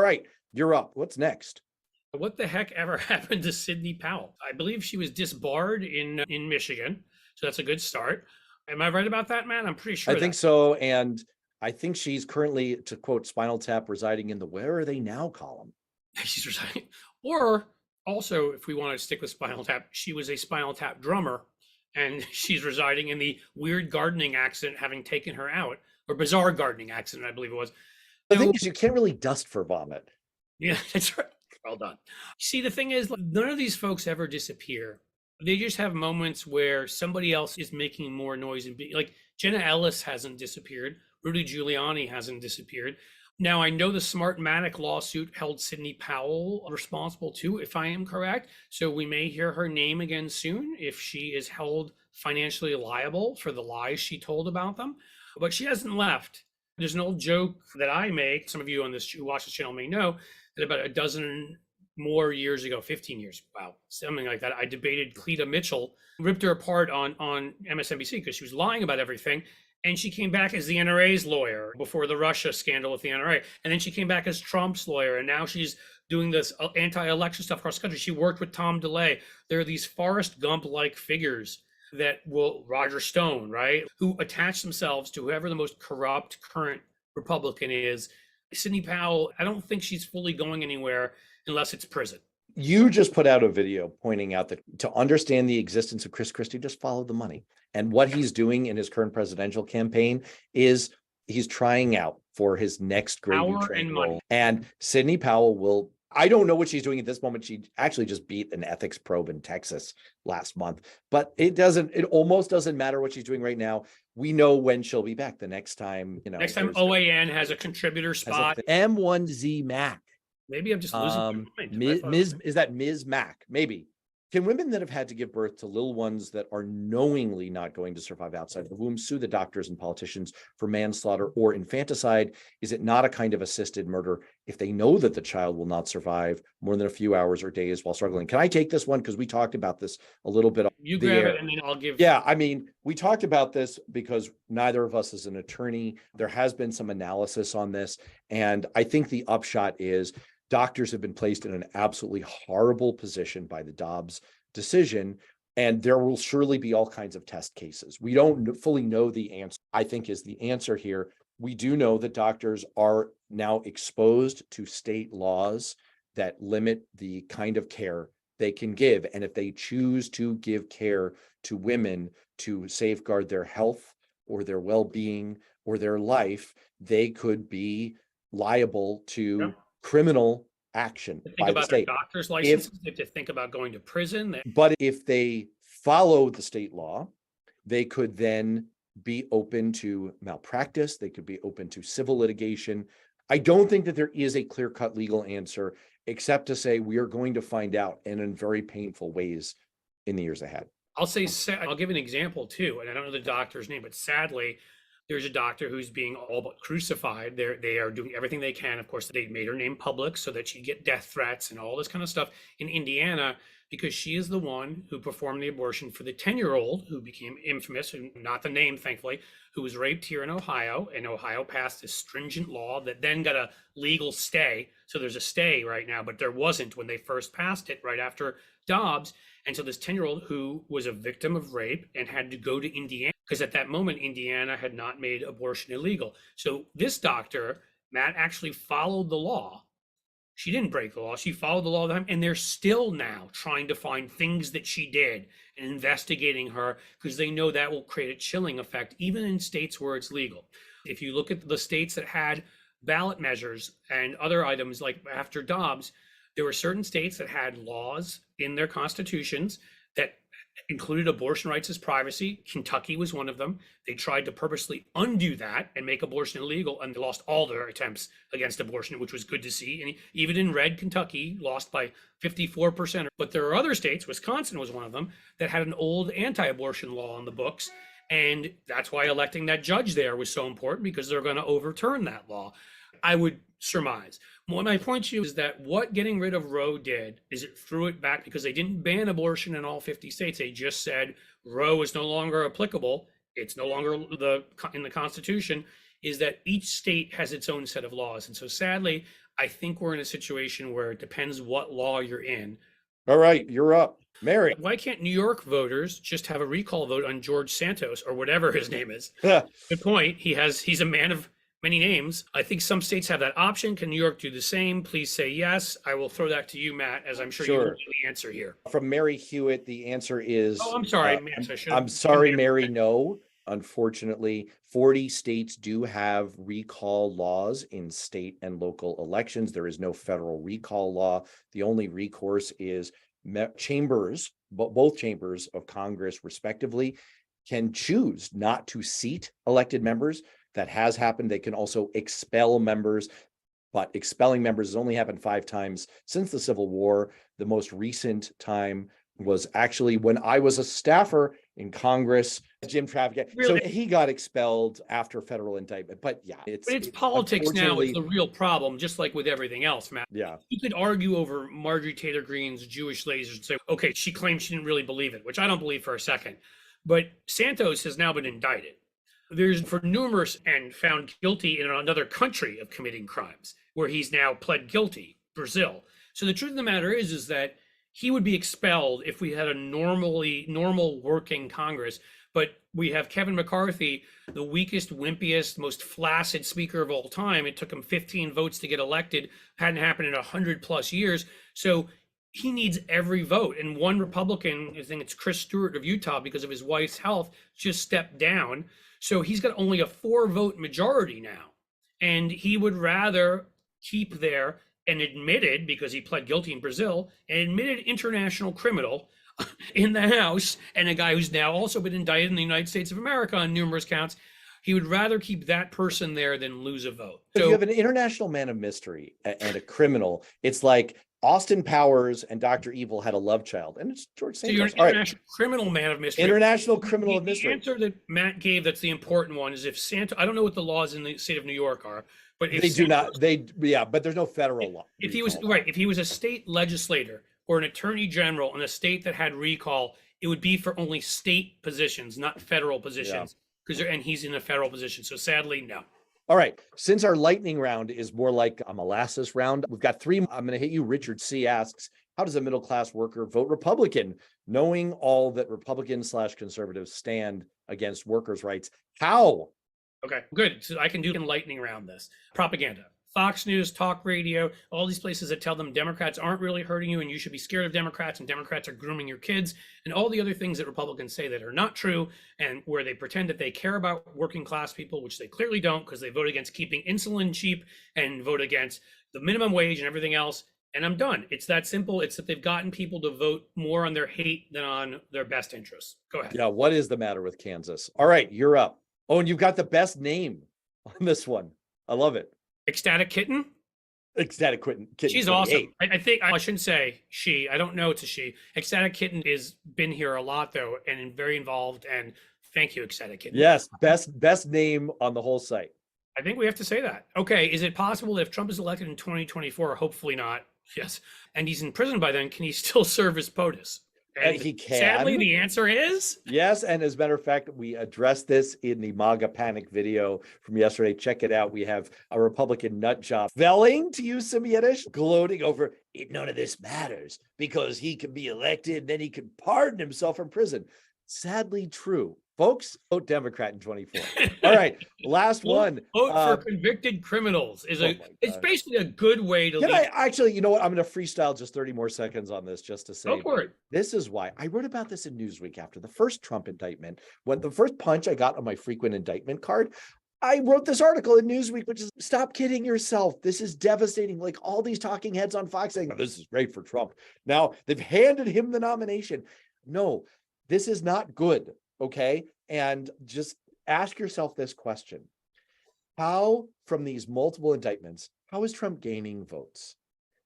right, you're up. What's next? What the heck ever happened to Sydney Powell? I believe she was disbarred in Michigan, so that's a good start. Am I right about that, man? I'm pretty I sure think that so. And I think she's currently, to quote Spinal Tap, residing in the Where Are They Now column. she's resigning. Or also, if we want to stick with Spinal Tap, she was a Spinal Tap drummer, and she's residing in the weird gardening accident having taken her out, or bizarre gardening accident, I believe it was. The thing is, you can't really dust for vomit. Yeah, that's right. Well done. See, the thing is, none of these folks ever disappear. They just have moments where somebody else is making more noise and like Jenna Ellis hasn't disappeared. Rudy Giuliani hasn't disappeared. Now, I know the Smartmatic lawsuit held Sydney Powell responsible too, if I am correct. So we may hear her name again soon if she is held financially liable for the lies she told about them. But she hasn't left. There's an old joke that I make. Some of you on this who watch this channel may know that about a dozen more years ago, 15 years, wow, something like that, I debated Cleta Mitchell, ripped her apart on MSNBC because she was lying about everything. And she came back as the NRA's lawyer before the Russia scandal with the NRA. And then she came back as Trump's lawyer. And now she's doing this anti-election stuff across the country. She worked with Tom DeLay. There are these Forrest Gump-like figures that will, Roger Stone, right, who attach themselves to whoever the most corrupt current Republican is. Sydney Powell, I don't think she's fully going anywhere unless it's prison. You just put out a video pointing out that to understand the existence of Chris Christie, just follow the money. And what he's doing in his current presidential campaign is he's trying out for his next gravy train role. And Sydney Powell will, I don't know what she's doing at this moment. She actually just beat an ethics probe in Texas last month, but it almost doesn't matter what she's doing right now. We know when she'll be back the next time, next time OAN has a contributor spot. M1Z Mac. Maybe I'm just losing my mind. Is that Ms. Mac? Maybe. Can women that have had to give birth to little ones that are knowingly not going to survive outside of the womb sue the doctors and politicians for manslaughter or infanticide? Is it not a kind of assisted murder if they know that the child will not survive more than a few hours or days while struggling? Can I take this one? Because we talked about this a little bit. You grab it and then I'll give. Yeah, I mean, we talked about this because neither of us is an attorney. There has been some analysis on this. And I think the upshot is doctors have been placed in an absolutely horrible position by the Dobbs decision, and there will surely be all kinds of test cases. We don't fully know the answer, I think, is the answer here. We do know that doctors are now exposed to state laws that limit the kind of care they can give. And if they choose to give care to women to safeguard their health or their well-being or their life, they could be liable to criminal action by the state. Doctor's licenses, they have to think about going to prison. But if they follow the state law, they could then be open to malpractice. They could be open to civil litigation. I don't think that there is a clear-cut legal answer, except to say we are going to find out, and in very painful ways, in the years ahead. I'll give an example too, and I don't know the doctor's name, but sadly, there's a doctor who's being all but crucified. They are doing everything they can. Of course, they made her name public so that she'd get death threats and all this kind of stuff in Indiana, because she is the one who performed the abortion for the 10-year-old who became infamous, and not the name, thankfully, who was raped here in Ohio. And Ohio passed this stringent law that then got a legal stay. So there's a stay right now, but there wasn't when they first passed it right after Dobbs. And so this 10-year-old who was a victim of rape and had to go to Indiana, because at that moment, Indiana had not made abortion illegal. So this doctor, Matt, actually followed the law. She didn't break the law. She followed the law all the time. And they're still now trying to find things that she did and investigating her, because they know that will create a chilling effect, even in states where it's legal. If you look at the states that had ballot measures and other items, like after Dobbs, there were certain states that had laws in their constitutions that included abortion rights as privacy. Kentucky was one of them. They tried to purposely undo that and make abortion illegal, and they lost all their attempts against abortion, which was good to see. And even in red Kentucky, lost by 54%. But there are other states, Wisconsin was one of them, that had an old anti-abortion law on the books. And that's why electing that judge there was so important, because they're going to overturn that law, I would surmise. What my point to you is that what getting rid of Roe did is it threw it back, because they didn't ban abortion in all 50 states. They just said Roe is no longer applicable. It's no longer in the Constitution, is that each state has its own set of laws. And so sadly, I think we're in a situation where it depends what law you're in. All right, you're up. Mary. Why can't New York voters just have a recall vote on George Santos or whatever his name is? Good point. He's a man of many names. I think some states have that option. Can New York do the same? Please say yes. I will throw that to you, Matt, as I'm sure you know the answer here. From Mary Hewitt, the answer is. Oh, I'm sorry, Matt. I'm sorry, Mary. No, unfortunately, 40 states do have recall laws in state and local elections. There is no federal recall law. The only recourse is chambers, both chambers of Congress, respectively, can choose not to seat elected members. That has happened. They can also expel members, but expelling members has only happened 5 times since the Civil War. The most recent time was actually when I was a staffer in Congress, Jim Traficant. Really? So he got expelled after federal indictment. But yeah, it's politics now. It's the real problem, just like with everything else, Matt. Yeah. You could argue over Marjorie Taylor Greene's Jewish lasers and say, okay, she claimed she didn't really believe it, which I don't believe for a second. But Santos has now been indicted. There's for numerous and found guilty in another country of committing crimes, where he's now pled guilty, Brazil. So the truth of the matter is that he would be expelled if we had a normal working Congress. But we have Kevin McCarthy, the weakest, wimpiest, most flaccid speaker of all time. It took him 15 votes to get elected. Hadn't happened in 100+ years. So he needs every vote. And one Republican, I think it's Chris Stewart of Utah, because of his wife's health, just stepped down. So he's got only a 4-vote majority now. And he would rather keep there an admitted, because he pled guilty in Brazil, an admitted international criminal in the House, and a guy who's now also been indicted in the United States of America on numerous counts. He would rather keep that person there than lose a vote. So if you have an international man of mystery and a criminal, it's like Austin Powers and Dr. Evil had a love child, and it's George Santos. So you're an international criminal man of mystery. International criminal of mystery. The answer that Matt gave, that's the important one, is if Santos, I don't know what the laws in the state of New York are, but if they do not, but there's no federal law. If he was right, if he was a state legislator or an attorney general in a state that had recall, it would be for only state positions, not federal positions. And he's in a federal position. So sadly, no. All right. Since our lightning round is more like a molasses round, we've got 3. I'm going to hit you. Richard C. asks, how does a middle-class worker vote Republican, knowing all that Republicans/conservatives stand against workers' rights? How? Okay, good. So I can do lightning round this. Propaganda. Fox News, talk radio, all these places that tell them Democrats aren't really hurting you and you should be scared of Democrats and Democrats are grooming your kids, and all the other things that Republicans say that are not true, and where they pretend that they care about working class people, which they clearly don't, because they vote against keeping insulin cheap and vote against the minimum wage and everything else. And I'm done. It's that simple. It's that they've gotten people to vote more on their hate than on their best interests. Go ahead. Yeah, what is the matter with Kansas? All right, you're up. Oh, and you've got the best name on this one. I love it. Ecstatic Kitten? Ecstatic Kitten. She's awesome. I think I shouldn't say she. I don't know it's a she. Ecstatic Kitten has been here a lot, though, and very involved. And thank you, Ecstatic Kitten. Yes, best name on the whole site. I think we have to say that. Okay, is it possible that if Trump is elected in 2024, hopefully not, yes, and he's in prison by then, can he still serve as POTUS? And he can. Sadly, the answer is yes. And as a matter of fact, we addressed this in the MAGA panic video from yesterday. Check it out. We have a Republican nut job felling, to use some Yiddish, gloating over it. None of this matters because he can be elected and then he can pardon himself from prison. Sadly true. Folks, vote Democrat in 24. All right, last one. Vote for convicted criminals it's basically a good way to. Can I actually, you know what? I'm going to freestyle just 30 more seconds on this just to say. Go for it. This is why I wrote about this in Newsweek after the first Trump indictment. When the first punch I got on my frequent indictment card, I wrote this article in Newsweek, which is stop kidding yourself. This is devastating. Like all these talking heads on Fox saying, oh, this is great for Trump. Now they've handed him the nomination. No, this is not good. Okay. And just ask yourself this question. How, from these multiple indictments, how is Trump gaining votes?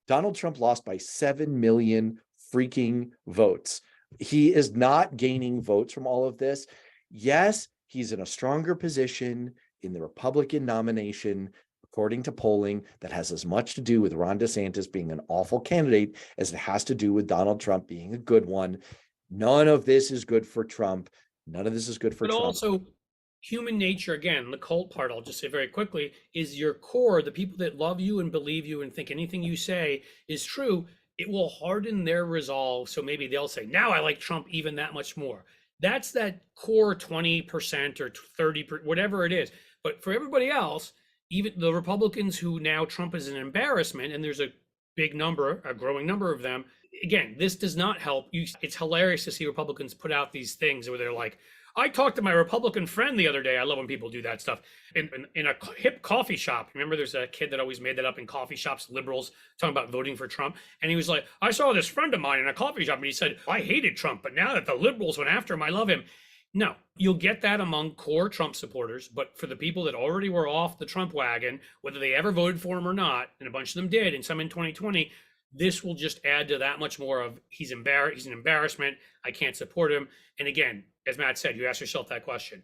Donald Trump lost by 7 million freaking votes. He is not gaining votes from all of this. Yes, he's in a stronger position in the Republican nomination, according to polling, that has as much to do with Ron DeSantis being an awful candidate as it has to do with Donald Trump being a good one. None of this is good for Trump. None of this is good for Trump. Also, human nature, again, the cult part, I'll just say very quickly, is your core, the people that love you and believe you and think anything you say is true. It will harden their resolve. So maybe they'll say, now I like Trump even that much more. That's that core 20% or 30%, whatever it is. But for everybody else, even the Republicans who now Trump is an embarrassment, and there's a big number, a growing number of them. Again, this does not help you. It's hilarious to see Republicans put out these things where they're like, I talked to my Republican friend the other day. I love when people do that stuff in a hip coffee shop. Remember, there's a kid that always made that up in coffee shops, liberals talking about voting for Trump. And he was like, I saw this friend of mine in a coffee shop and he said, I hated Trump, but now that the liberals went after him, I love him. No, you'll get that among core Trump supporters. But for the people that already were off the Trump wagon, whether they ever voted for him or not, and a bunch of them did, and some in 2020, this will just add to that much more of he's embarrassed, he's an embarrassment, I can't support him. And again, as Matt said, you ask yourself that question.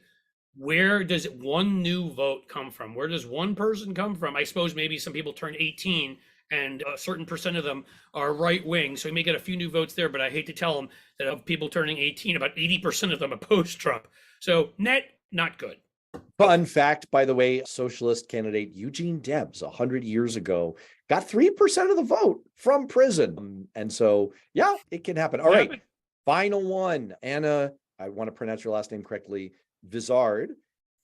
Where does one new vote come from? Where does one person come from? I suppose maybe some people turn 18 and a certain percent of them are right wing. So we may get a few new votes there, but I hate to tell them that of people turning 18, about 80% of them oppose Trump. So net, not good. Fun fact, by the way, socialist candidate Eugene Debs 100 years ago got 3% of the vote from prison. And so, yeah, it can happen. All right, final one. Anna, I want to pronounce your last name correctly. Vizard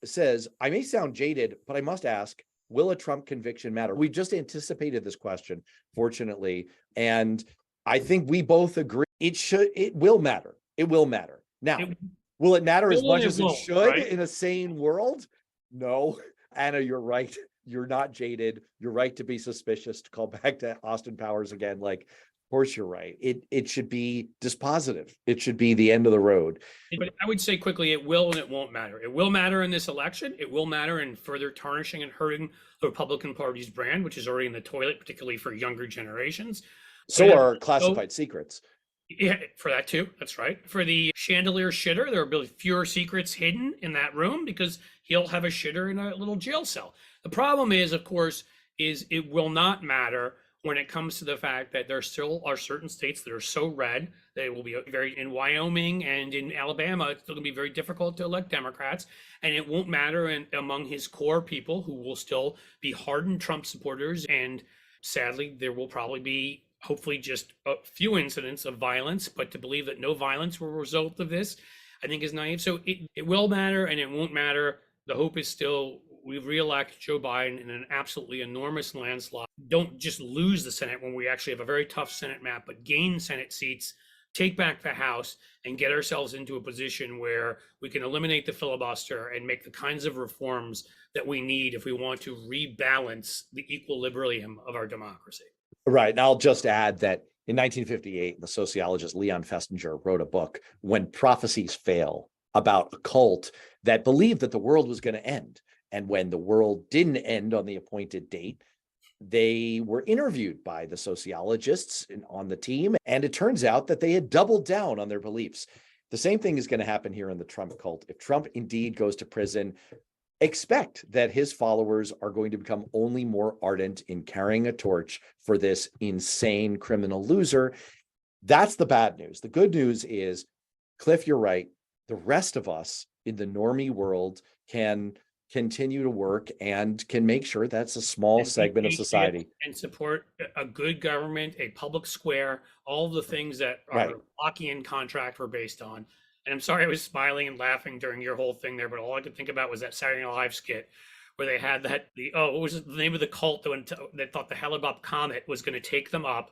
says, I may sound jaded, but I must ask, will a Trump conviction matter? We just anticipated this question, fortunately. And I think we both agree it will matter. It will matter. Now, will it matter as much as it should in a sane world? No. Anna, you're right. You're not jaded. You're right to be suspicious, to call back to Austin Powers again. Like, of course you're right. It should be dispositive. It should be the end of the road. But I would say quickly, it will and it won't matter. It will matter in this election. It will matter in further tarnishing and hurting the Republican Party's brand, which is already in the toilet, particularly for younger generations. So are classified secrets. Yeah, for that too. That's right. For the chandelier shitter, there will be fewer secrets hidden in that room because he'll have a shitter in a little jail cell. The problem is, of course, is it will not matter when it comes to the fact that there still are certain states that are so red that it will be very, in Wyoming and in Alabama, it's still going to be very difficult to elect Democrats. And it won't matter among his core people who will still be hardened Trump supporters. And sadly, there will probably be hopefully just a few incidents of violence, but to believe that no violence will result of this, I think is naive. So it will matter and it won't matter. The hope is still we reelect Joe Biden in an absolutely enormous landslide. Don't just lose the Senate when we actually have a very tough Senate map, but gain Senate seats, take back the House, and get ourselves into a position where we can eliminate the filibuster and make the kinds of reforms that we need if we want to rebalance the equilibrium of our democracy. Right. And I'll just add that in 1958, the sociologist Leon Festinger wrote a book, When Prophecies Fail, about a cult that believed that the world was going to end. And when the world didn't end on the appointed date, they were interviewed by the sociologists on the team. And it turns out that they had doubled down on their beliefs. The same thing is going to happen here in the Trump cult. If Trump indeed goes to prison, expect that his followers are going to become only more ardent in carrying a torch for this insane criminal loser. That's the bad news. The good news is, Cliff, you're right. The rest of us in the normie world can continue to work and can make sure that's a small segment of society. And support a good government, a public square, all the things that our Lockean contract were based on. And I'm sorry I was smiling and laughing during your whole thing there, but all I could think about was that Saturday Night Live skit where they had what was the name of the cult that thought the Hale-Bopp comet was going to take them up.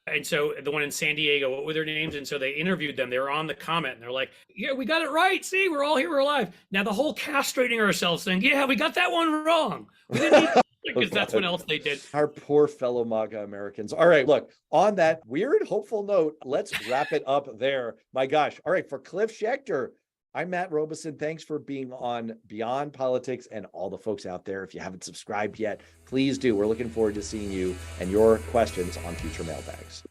And so the one in San Diego, what were their names? And so they interviewed them. They were on the comet and they're like, yeah, we got it right. See, we're all here. We're alive. Now the whole castrating ourselves thing. Yeah, we got that one wrong. We didn't because that's what else they did. Our poor fellow MAGA Americans. All right, look, on that weird, hopeful note, let's wrap it up there. My gosh. All right, for Cliff Schecter, I'm Matt Robeson. Thanks for being on Beyond Politics, and all the folks out there. If you haven't subscribed yet, please do. We're looking forward to seeing you and your questions on future mailbags.